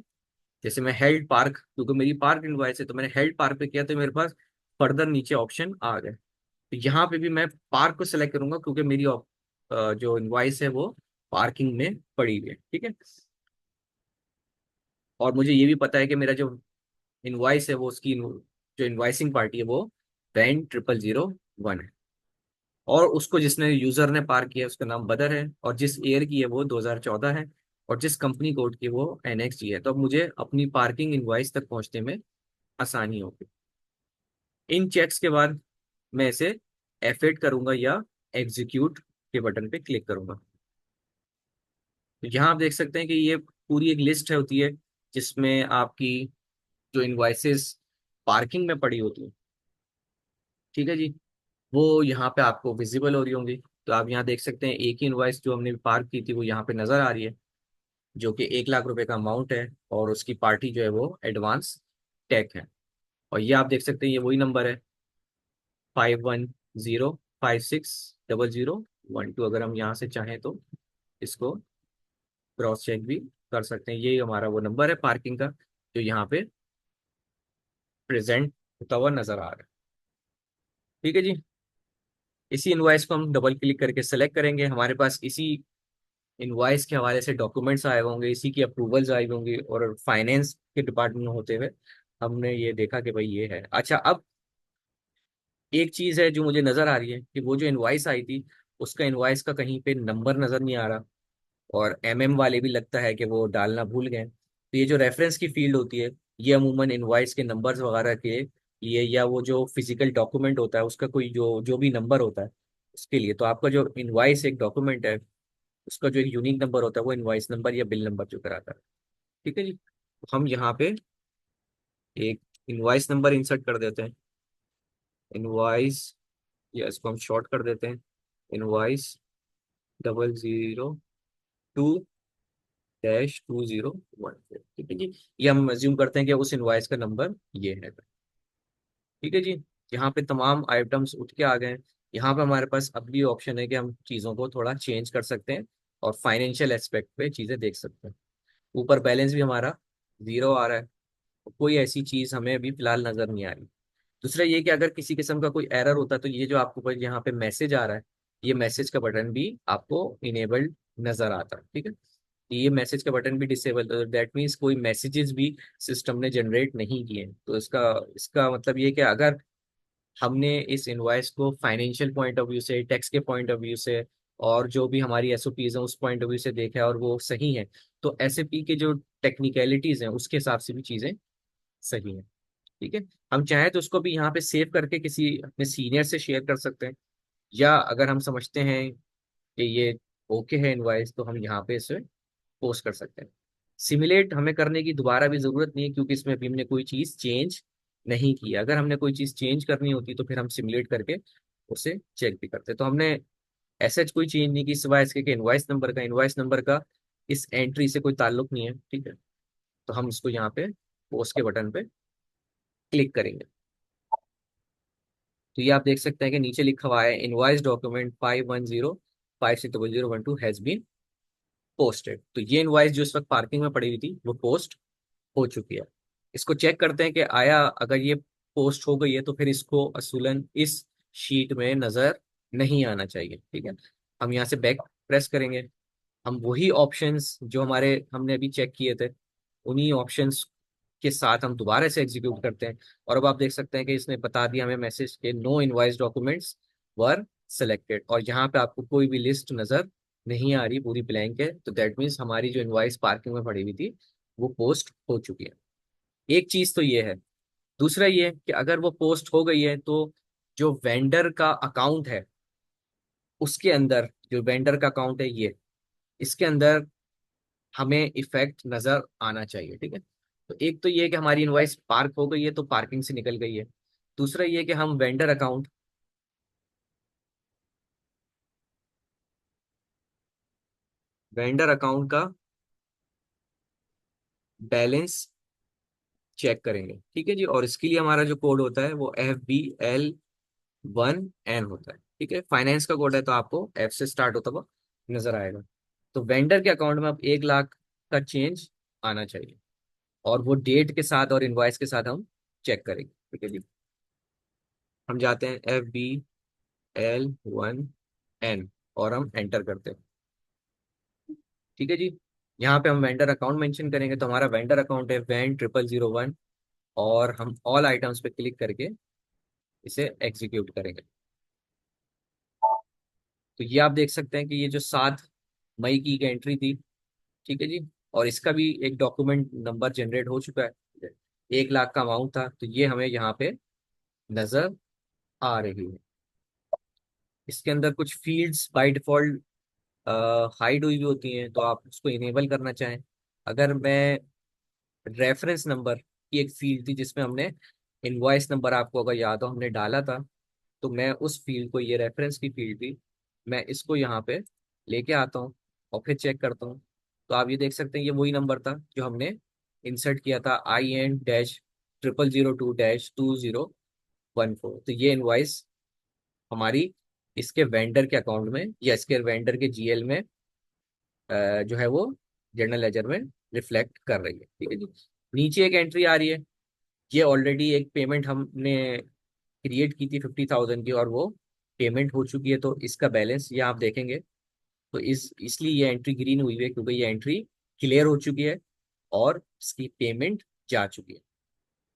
जैसे मैं हेल्ड पार्क, क्योंकि मेरी पार्क इनवॉइस है तो मैंने हेल्ड पार्क पे किया तो मेरे पास फर्दर नीचे ऑप्शन आ गए। तो यहाँ पे भी मैं पार्क को सिलेक्ट करूंगा क्योंकि मेरी जो इनवॉइस है वो पार्किंग में पड़ी हुई है। ठीक है, और मुझे ये भी पता है कि मेरा जो इनवॉइस है वो उसकी जो इनवॉइसिंग पार्टी है वो WEN0001 है, और उसको जिसने यूजर ने पार किया है उसका नाम बदर है, और जिस ईयर की है वो 2014 है, और जिस कंपनी कोड की है वो NXG है। तो अब मुझे अपनी पार्किंग इनवॉइस तक पहुंचने में आसानी होगी। इन चेक्स के बाद मैं इसे F8 करूंगा या एग्जीक्यूट के बटन पे क्लिक करूंगा। तो यहाँ आप देख सकते हैं कि ये पूरी एक लिस्ट है होती है जिसमें आपकी जो इनवॉइसेस पार्किंग में पड़ी होती है, ठीक है जी, वो यहाँ पे आपको विजिबल हो रही होंगी। तो आप यहाँ देख सकते हैं एक ही इनवॉइस जो हमने पार्क की थी वो यहाँ पे नजर आ रही है, जो कि 1 लाख रुपए का अमाउंट है, और उसकी पार्टी जो है वो एडवांस टेक है। और ये आप देख सकते हैं ये वही नंबर है, 51056001। अगर हम यहाँ से चाहें तो इसको क्रॉस चेक भी कर सकते हैं। ये हमारा वो नंबर है पार्किंग का जो यहाँ पे प्रेजेंट होता हुआ नजर आ रहा है। ठीक है जी, इसी इनवॉइस को हम डबल क्लिक करके सेलेक्ट करेंगे। हमारे पास इसी इनवॉइस के हवाले से डॉक्यूमेंट्स आए होंगे, इसी की अप्रूवल्स आई होंगी, और फाइनेंस के डिपार्टमेंट में होते हुए हमने ये देखा कि भाई ये है। अच्छा, अब एक चीज है जो मुझे नजर आ रही है कि वो जो इनवॉइस आई थी उसका इनवॉइस का कहीं पे नंबर नजर नहीं आ रहा, और वाले भी लगता है कि वो डालना भूल गए। तो ये जो रेफरेंस की फील्ड होती है ये अमूमन इनवॉइस के नंबर्स वगैरह के लिए, या वो जो फिजिकल डॉक्यूमेंट होता है उसका कोई जो जो भी नंबर होता है उसके लिए। तो आपका जो इनवॉइस एक डॉक्यूमेंट है उसका जो एक यूनिक नंबर होता है वो इनवॉइस नंबर या बिल नंबर जो कराता है। ठीक है जी, तो हम यहाँ पे एक इनवॉइस नंबर इंसर्ट कर देते हैं, इनवॉइस, या इसको हम शॉर्ट कर देते हैं, इनवॉइस 002-2014। ठीक है जी, ये हम अज्यूम करते हैं कि उस इनवॉइस का नंबर ये है। ठीक है जी, यहाँ पे तमाम आइटम्स उठ के आ गए हैं। यहाँ पे हमारे पास अब भी ऑप्शन है कि हम चीज़ों को थोड़ा चेंज कर सकते हैं और फाइनेंशियल एस्पेक्ट पे चीज़ें देख सकते हैं। ऊपर बैलेंस भी हमारा 0 आ रहा है, कोई ऐसी चीज़ हमें अभी फिलहाल नजर नहीं आ रही। दूसरा ये कि अगर किसी किस्म का कोई एरर होता है तो ये जो आपको ऊपर यहाँ पे मैसेज आ रहा है, ये मैसेज का बटन भी आपको इनेबल्ड नजर आता है। ठीक है, ये मैसेज का बटन भी डिसेबल, दैट मीन्स कोई मैसेजेस भी सिस्टम ने जनरेट नहीं किए। तो इसका इसका मतलब ये कि अगर हमने इस इनवॉइस को फाइनेंशियल पॉइंट ऑफ व्यू से, टैक्स के पॉइंट ऑफ व्यू से, और जो भी हमारी SOPs हैं उस पॉइंट ऑफ व्यू से देखा है और वो सही है, तो SAP के जो टेक्निकलिटीज हैं उसके हिसाब से भी चीजें सही हैं। ठीक है, हम चाहें तो उसको भी यहाँ पे सेव करके किसी अपने सीनियर से शेयर कर सकते हैं, या अगर हम समझते हैं कि ये ओके है इनवॉइस तो हम यहाँ पे इसे पोस्ट कर सकते हैं। सिमुलेट हमें करने की दोबारा भी जरूरत नहीं है क्योंकि इसमें अभी हमने कोई चीज चेंज नहीं की है। अगर हमने कोई चीज चेंज करनी होती तो फिर हम सिमुलेट करके उसे चेक भी करते। तो हमने ऐसा कोई चेंज नहीं की सिवाय इसके कि इनवॉइस नंबर का इस एंट्री से कोई ताल्लुक नहीं है। ठीक है, तो हम इसको यहाँ पे पोस्ट के बटन पे क्लिक करेंगे। तो ये आप देख सकते हैं कि नीचे लिखा हुआ है invoice document 5105600012 has been posted. तो ये इनवॉइस जो इस वक्त पार्किंग में पड़ी हुई थी वो पोस्ट हो चुकी है। इसको चेक करते हैं कि आया, अगर ये पोस्ट हो गई है तो फिर इसको असूलन इस शीट में नजर नहीं आना चाहिए। ठीक है, हम यहाँ से बैक प्रेस करेंगे। हम वही ऑप्शंस जो हमारे हमने अभी चेक किए थे, उन्हीं ऑप्शंस के साथ हम दोबारा से एग्जीक्यूट करते हैं। और अब आप देख सकते हैं कि इसने बता दिया हमें मैसेज के no invoice documents were selected, और यहाँ पे आपको कोई भी लिस्ट नजर नहीं आ रही, पूरी ब्लैंक है। तो दैट मीन्स हमारी जो इनवॉइस पार्किंग में पड़ी हुई थी वो पोस्ट हो चुकी है। एक चीज तो ये है। दूसरा ये है कि अगर वो पोस्ट हो गई है तो जो वेंडर का अकाउंट है उसके अंदर, जो वेंडर का अकाउंट है ये, इसके अंदर हमें इफेक्ट नजर आना चाहिए। ठीक है, तो एक तो ये है कि हमारी इनवॉइस पार्क हो गई है तो पार्किंग से निकल गई है। दूसरा ये है कि हम वेंडर अकाउंट का बैलेंस चेक करेंगे। ठीक है जी, और इसके लिए हमारा जो कोड होता है वो FBL1N होता है। ठीक है, फाइनेंस का कोड है तो आपको F से स्टार्ट होता हुआ नजर आएगा। तो वेंडर के अकाउंट में अब 1 लाख का चेंज आना चाहिए, और वो डेट के साथ और इनवॉइस के साथ हम चेक करेंगे। ठीक है जी, हम जाते हैं FBL1N और हम एंटर करते हैं। ठीक है जी, यहाँ पे हम वेंडर अकाउंट मेंशन करेंगे, तो हमारा वेंडर अकाउंट है WEN0001, और हम ऑल आइटम्स पे क्लिक करके इसे एग्जीक्यूट करेंगे। तो ये आप देख सकते हैं कि ये जो 7 मई की एक एंट्री थी। ठीक है जी, और इसका भी एक डॉक्यूमेंट नंबर जनरेट हो चुका है। 1 लाख का अमाउंट था, तो ये हमें यहाँ पे नजर आ रही है। इसके अंदर कुछ फील्ड्स बाय डिफॉल्ट हाइड हुई भी होती हैं, तो आप उसको इनेबल करना चाहें। अगर मैं रेफरेंस नंबर की एक फील्ड थी जिसमें हमने इनवॉइस नंबर, आपको अगर याद हो हमने डाला था, तो मैं उस फील्ड को, ये रेफरेंस की फील्ड थी, मैं इसको यहाँ पे लेके आता हूँ और फिर चेक करता हूँ। तो आप ये देख सकते हैं ये वही नंबर था जो हमने इंसर्ट किया था, IN-0002-2014। तो ये इनवॉइस हमारी इसके वेंडर के अकाउंट में या इसके वेंडर के GL में जो है वो जनरल लेजर में रिफ्लेक्ट कर रही है। ठीक है जी, नीचे एक एंट्री आ रही है। ये ऑलरेडी एक पेमेंट हमने क्रिएट की थी 50,000 की, और वो पेमेंट हो चुकी है, तो इसका बैलेंस ये आप देखेंगे। तो इसलिए ये एंट्री ग्रीन हुई है क्योंकि ये एंट्री क्लियर हो चुकी है और इसकी पेमेंट जा चुकी है।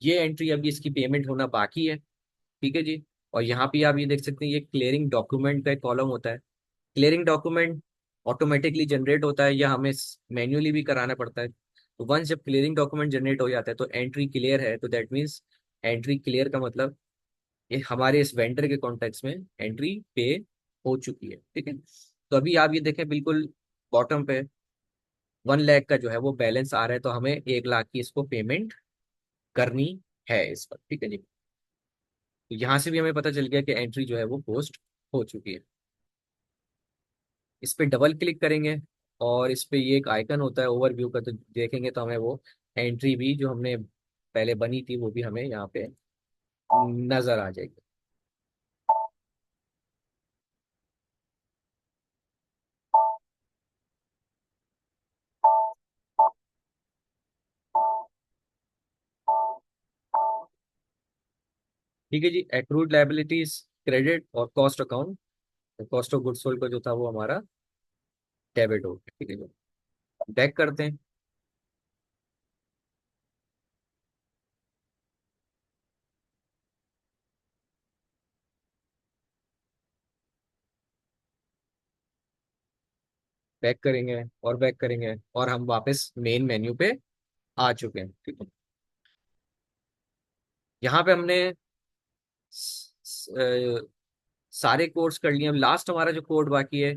ये एंट्री अभी इसकी पेमेंट होना बाकी है। ठीक है जी, और यहाँ पे आप ये देख सकते हैं ये क्लियरिंग डॉक्यूमेंट का एक कॉलम होता है। क्लियरिंग डॉक्यूमेंट ऑटोमेटिकली जनरेट होता है या हमें मैन्युअली भी कराना पड़ता है। तो वंस जब क्लियरिंग डॉक्यूमेंट जनरेट हो जाता है तो एंट्री क्लियर है, तो दैट मीन्स एंट्री क्लियर का मतलब ये हमारे इस वेंडर के कॉन्टेक्स्ट में एंट्री पे हो चुकी है। ठीक है, तो अभी आप ये देखें बिल्कुल बॉटम पे 1 लाख का जो है वो बैलेंस आ रहा है, तो हमें 1 लाख की इसको पेमेंट करनी है इस पर। ठीक है जी, तो यहाँ से भी हमें पता चल गया कि एंट्री जो है वो पोस्ट हो चुकी है। इस पे डबल क्लिक करेंगे और इस पे ये एक आइकन होता है ओवरव्यू का, तो देखेंगे तो हमें वो एंट्री भी जो हमने पहले बनी थी वो भी हमें यहाँ पे नजर आ जाएगी। ठीक है जी, एक्रूड लाइबिलिटीज क्रेडिट और cost account, cost of goods sold का जो था वो हमारा डेबिट हो गया। ठीक है जी, बैक करते हैं। बैक करेंगे और बैक करेंगे और हम वापस मेन मेन्यू पे आ चुके हैं। ठीक है, यहाँ पे हमने सारे कोड्स कर लिए। अब लास्ट हमारा जो कोड बाकी है,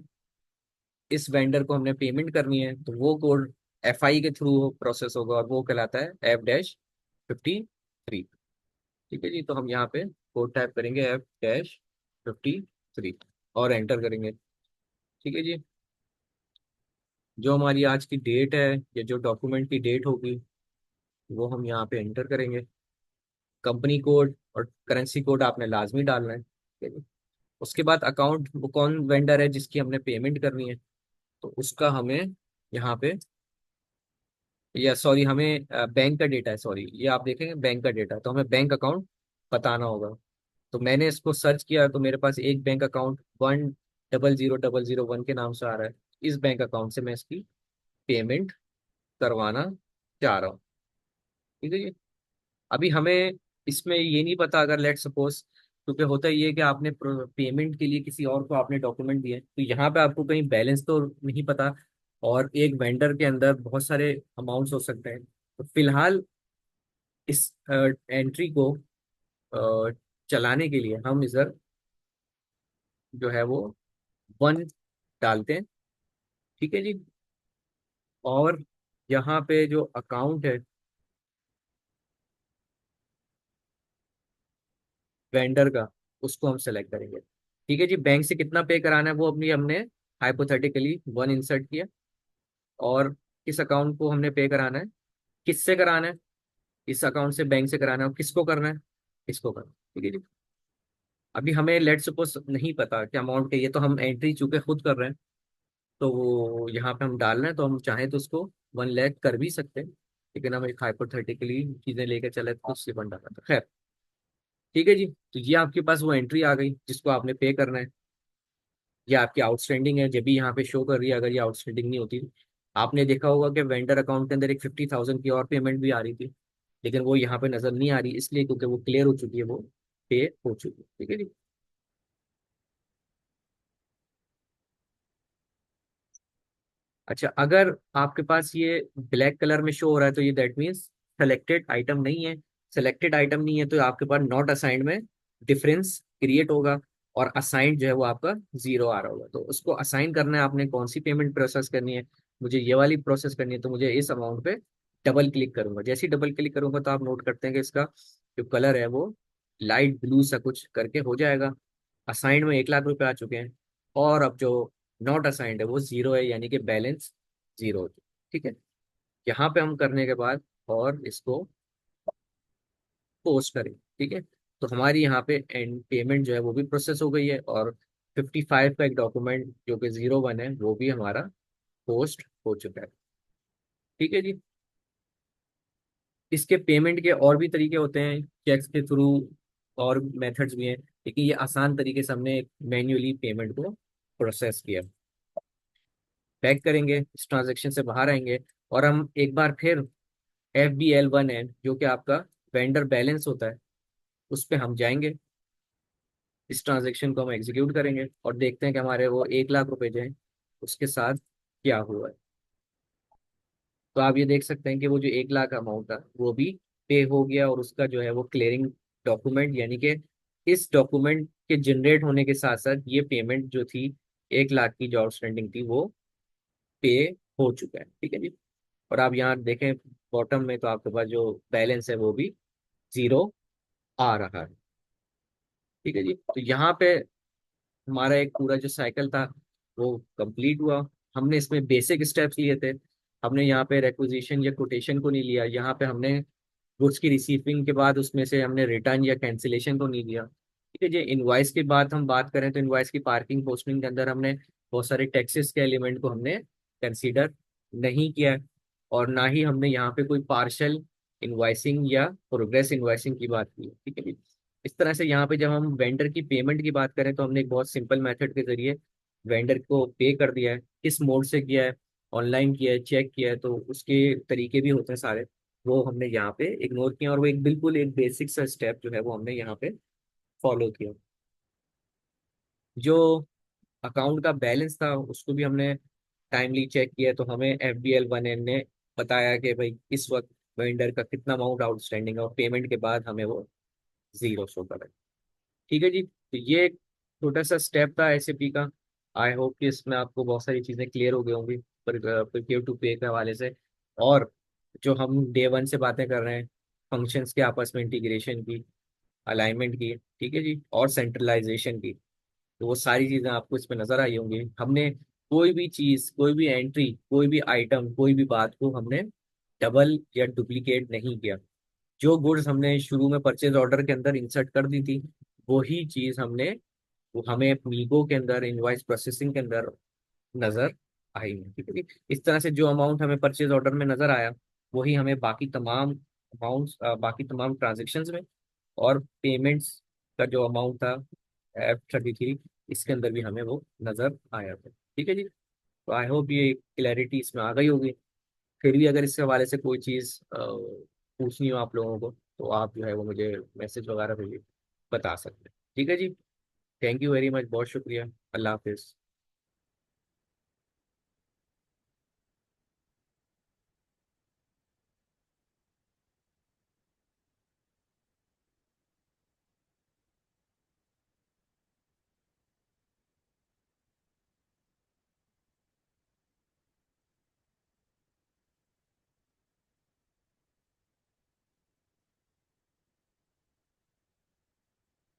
इस वेंडर को हमने पेमेंट करनी है, तो वो कोड FI के थ्रू प्रोसेस होगा और वो कहलाता है F-53। ठीक है जी, तो हम यहाँ पे कोड टाइप करेंगे F-53 और एंटर करेंगे। ठीक है जी, जो हमारी आज की डेट है या जो डॉक्यूमेंट की डेट होगी वो हम यहाँ पे एंटर करेंगे। कंपनी कोड और करेंसी कोड आपने लाजमी डालना है। ठीक है जी, उसके बाद अकाउंट, वो कौन वेंडर है जिसकी हमने पेमेंट करनी है, तो उसका हमें यहाँ पे या सॉरी, हमें बैंक का डेटा है, सॉरी, ये आप देखेंगे बैंक का डेटा, तो हमें बैंक अकाउंट बताना होगा। तो मैंने इसको सर्च किया तो मेरे पास एक बैंक अकाउंट 100001 के नाम से आ रहा है। इस बैंक अकाउंट से मैं इसकी पेमेंट करवाना चाह रहा हूँ। ठीक है जी। अभी हमें इसमें ये नहीं पता, अगर लेट सपोज, क्योंकि होता ही है कि आपने पेमेंट के लिए किसी और को आपने डॉक्यूमेंट दिए, तो यहाँ पे आपको कहीं बैलेंस तो नहीं पता, और एक वेंडर के अंदर बहुत सारे अमाउंट्स हो सकते हैं। तो फिलहाल इस एंट्री को अ, चलाने के लिए हम इधर जो है वो 1 डालते हैं। ठीक है जी। और यहाँ पे जो अकाउंट है वेंडर का, उसको हम सेलेक्ट करेंगे। ठीक है जी। बैंक से कितना पे कराना है वो अपनी हमने हाइपोथेटिकली 1 इंसर्ट किया। और किस अकाउंट को हमने पे कराना है, किससे कराना है, इस अकाउंट से बैंक से कराना है, और किसको करना है, इसको करना है। ठीक है जी। अभी हमें लेट सपोज नहीं पता कि अमाउंट क्या, ये तो हम एंट्री चूंकि खुद कर रहे हैं, तो वो यहाँ पे हम डाल रहे हैं, तो हम चाहें तो उसको 1 लाख कर भी सकते हैं, लेकिन हम एक हाइपोथेटिकली चीजें लेकर चले तो उससे बन डाला था। खैर, ठीक है जी। तो ये आपके पास वो एंट्री आ गई जिसको आपने पे करना है। ये आपकी आउटस्टैंडिंग है, जब भी यहाँ पे शो कर रही है, अगर ये आउटस्टैंडिंग नहीं होती। आपने देखा होगा कि वेंडर अकाउंट के अंदर एक 50,000 की और पेमेंट भी आ रही थी, लेकिन वो यहाँ पे नजर नहीं आ रही, इसलिए क्योंकि वो क्लियर हो चुकी है, वो पे हो चुकी है। ठीक है जी। अच्छा, अगर आपके पास ये ब्लैक कलर में शो हो रहा है तो ये दैट मीन्स सेलेक्टेड आइटम नहीं है। सेलेक्टेड आइटम नहीं है तो आपके पास नॉट असाइंड में डिफरेंस क्रिएट होगा, और असाइंड जो है वो आपका 0 आ रहा होगा। तो उसको असाइन करना है, आपने कौन सी पेमेंट प्रोसेस करनी है, मुझे ये वाली प्रोसेस करनी है, तो मुझे इस अमाउंट पे डबल क्लिक करूंगा। जैसे ही डबल क्लिक करूंगा तो आप नोट करते हैं कि इसका जो कलर है वो लाइट ब्लू सा कुछ करके हो जाएगा। असाइंड में 1 लाख रुपए आ चुके हैं, और अब जो नॉट असाइंड है वो 0 है, यानी कि बैलेंस 0 हो चुका है। ठीक है। यहाँ पे हम करने के बाद और इसको पोस्ट करें। ठीक है। तो हमारी यहाँ पे एंड पेमेंट जो है वो भी प्रोसेस हो गई है, और 55 का एक डॉक्यूमेंट जो कि 01 है वो भी हमारा पोस्ट हो चुका है। ठीक है जी। इसके पेमेंट के और भी तरीके होते हैं, चेक्स के थ्रू, और मेथड्स भी हैं, लेकिन ये आसान तरीके से हमने मैन्युअली पेमेंट को प्रोसेस किया। बैक करेंगे, इस ट्रांजेक्शन से बाहर आएंगे, और हम एक बार फिर FBL1N जो कि आपका वेंडर बैलेंस होता है, उस पे हम जाएंगे। इस ट्रांजेक्शन को हम एग्जीक्यूट करेंगे और देखते हैं कि हमारे वो 1 लाख रुपए जो है उसके साथ क्या हुआ है। तो आप ये देख सकते हैं कि वो जो 1 लाख अमाउंट था वो भी पे हो गया, और उसका जो है वो क्लियरिंग डॉक्यूमेंट, यानी कि इस डॉक्यूमेंट के जनरेट होने के साथ साथ ये पेमेंट जो थी 1 लाख की जो आउटस्टैंडिंग थी वो पे हो चुका है। ठीक है जी। और आप यहाँ देखें बॉटम में, तो आपके पास जो बैलेंस है वो भी 0 आ रहा है। ठीक है जी। तो यहाँ पे हमारा एक पूरा जो साइकिल था वो कंप्लीट हुआ। हमने इसमें बेसिक स्टेप्स लिए थे। हमने यहाँ पे रेक्विजिशन या कोटेशन को नहीं लिया, यहाँ पे हमने गुड्स की रिसीविंग के बाद उसमें से हमने रिटर्न या कैंसिलेशन को नहीं लिया। ठीक है जी। इनवॉइस की बात हम बात करें तो इनवॉइस की पार्किंग पोस्टिंग के अंदर हमने बहुत सारे टैक्सेस के एलिमेंट को हमने कंसीडर नहीं किया है, और ना ही हमने यहाँ पे कोई पार्शल इनवॉइसिंग या प्रोग्रेस इनवॉइसिंग की बात की है। ठीक है जी। इस तरह से यहाँ पे जब हम वेंडर की पेमेंट की बात करें तो हमने एक बहुत सिंपल मेथड के जरिए वेंडर को पे कर दिया है। किस मोड से किया है, ऑनलाइन किया है, चेक किया है, तो उसके तरीके भी होते हैं सारे, वो हमने यहाँ पे इग्नोर किया, और वो एक बिल्कुल एक बेसिक सा स्टेप जो है वो हमने यहाँ पे फॉलो किया। जो अकाउंट का बैलेंस था उसको भी हमने टाइमली चेक किया, तो हमें FBL1N ने बताया कि भाई इस वक्त वेंडर का कितना अमाउंट आउटस्टैंडिंग है, और पेमेंट के बाद हमें वो 0 शो कर है। ठीक है जी। तो ये एक छोटा सा स्टेप था SAP का। आई होप कि इसमें आपको बहुत सारी चीज़ें क्लियर हो गई होंगी प्रोक्योर टू पे के हवाले से। और जो हम डे 1 से बातें कर रहे हैं, फंक्शंस के आपस में इंटीग्रेशन की, अलाइनमेंट की, ठीक है जी, और सेंट्रलाइजेशन की, तो वो सारी चीज़ें आपको इसमें नज़र आई होंगी। हमने कोई भी चीज़, कोई भी एंट्री, कोई भी आइटम, कोई भी बात को हमने डबल या डुप्लीकेट नहीं किया। जो गुड्स हमने शुरू में परचेज ऑर्डर के अंदर इंसर्ट कर दी थी, वही चीज़ हमने, वो हमें मीगो के अंदर इनवॉइस प्रोसेसिंग के अंदर नजर आई है। ठीक है जी। इस तरह से जो अमाउंट हमें परचेज ऑर्डर में नजर आया, वही हमें बाकी तमाम अमाउंट्स, बाकी तमाम ट्रांजेक्शन्स में और पेमेंट्स का जो अमाउंट था F33, इसके अंदर भी हमें वो नज़र आया था। ठीक है जी। तो आई होप ये क्लैरिटी इसमें आ गई होगी। फिर भी अगर इसके हवाले से कोई चीज़ पूछनी हो आप लोगों को, तो आप जो है वो मुझे मैसेज वगैरह पे भी बता सकते हैं। ठीक है जी। थैंक यू वेरी मच, बहुत शुक्रिया। अल्लाह हाफिज़।